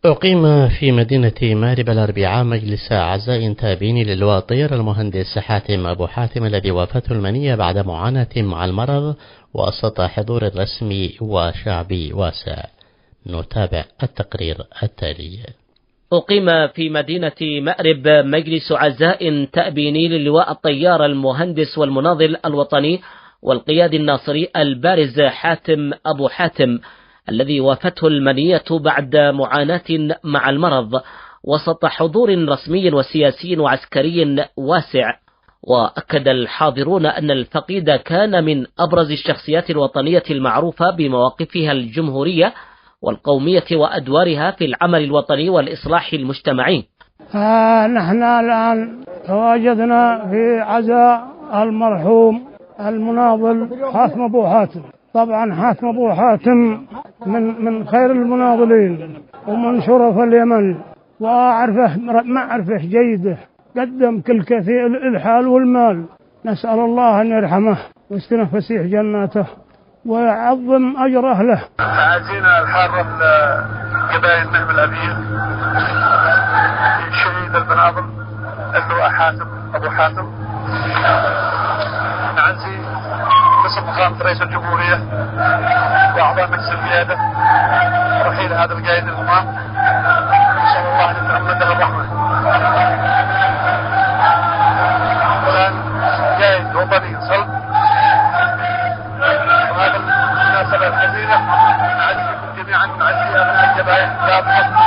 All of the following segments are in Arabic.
أقيم في مدينة مأرب الأربعاء مجلس عزاء تابين للواء الطيار المهندس حاتم أبو حاتم الذي وافته المنية بعد معاناة مع المرض وسط حضور رسمي وشعبي واسع. نتابع التقرير التالي. أقيم في مدينة مأرب مجلس عزاء تأبيني للواء الطيار المهندس والمناضل الوطني والقيادي الناصري البارز حاتم أبو حاتم الذي وافته المنية بعد معاناة مع المرض وسط حضور رسمي وسياسي وعسكري واسع. وأكد الحاضرون أن الفقيد كان من أبرز الشخصيات الوطنية المعروفة بمواقفها الجمهورية والقومية وأدوارها في العمل الوطني والإصلاح المجتمعي. نحن الآن تواجدنا في عزاء المرحوم المناضل حاتم أبو حاتم. طبعا حاتم أبو حاتم من خير المناضلين ومن شرف اليمن، وأعرفه معرفة جيدة، قدم كل كثير الحال والمال. نسأل الله أن يرحمه ويستنه فسيح جناته ويعظم أجر أهله. تعازينا الحارة لقبائل نهم الأبيض شهيد المناضل اللواء حاتم أبو حاتم. نعزي باسم فخامة رئيس الجمهورية وأعضاء مجلس القيادة رحيل هذا القائد الهمام، نسأل الله أن يتغمده الرحمة. والآن قائد وطني صلب، وهذا المناسبة الحزينة نعزيكم جميعا ونعزي أبناء الجبائن كافة.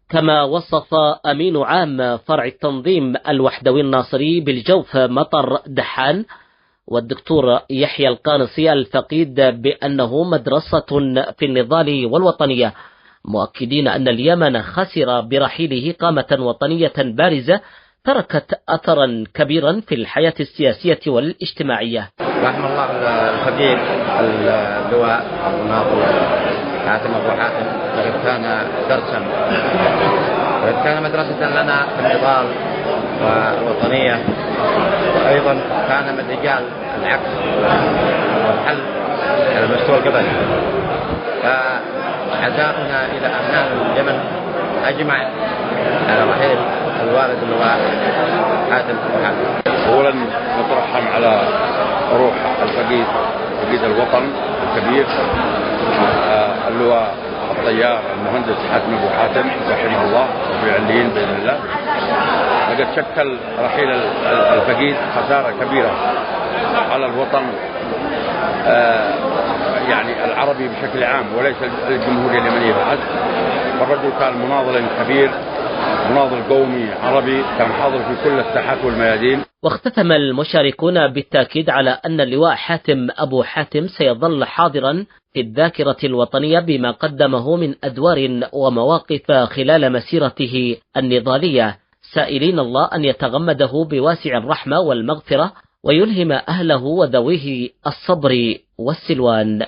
كما وصف أمين عام فرع التنظيم الوحدوي الناصري بالجوف مطر دحان والدكتور يحيى القانصي الفقيد بأنه مدرسة في النضال والوطنية، مؤكدين أن اليمن خسر برحيله قامة وطنية بارزة تركت أثرا كبيرا في الحياة السياسية والاجتماعية. رحم الله الفقيد اللواء المناضل حاتم أبو حاتم، لقد كان درسا وقد كان مدرسة لنا في النضال والوطنية، وأيضا كان من رجال العكس والحل على مستوى القبلي. فعزاؤنا إلى أبناء اليمن أجمع على رحيل الوالد اللواء حاتم أبو حاتم. أولا نترحم على روح الفقيد، فقيد الوطن الكبير اللواء الطيار المهندس حاتم أبو حاتم رحمه الله وفي عليين بإذن الله. لقد شكل رحيل الفقيد خسارة كبيرة على الوطن يعني العربي بشكل عام وليس الجمهورية اليمنية فحسب. فالرجل كان مناضل كبير، مناضل قومي عربي، كان حاضر في كل الساحات والميادين. واختتم المشاركون بالتأكيد على أن اللواء حاتم أبو حاتم سيظل حاضرا في الذاكرة الوطنية بما قدمه من أدوار ومواقف خلال مسيرته النضالية، سائلين الله أن يتغمده بواسع الرحمة والمغفرة ويلهم أهله وذويه الصبر والسلوان.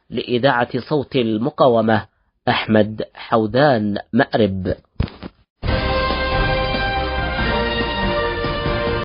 لإذاعة صوت المقاومة، أحمد حودان، مأرب.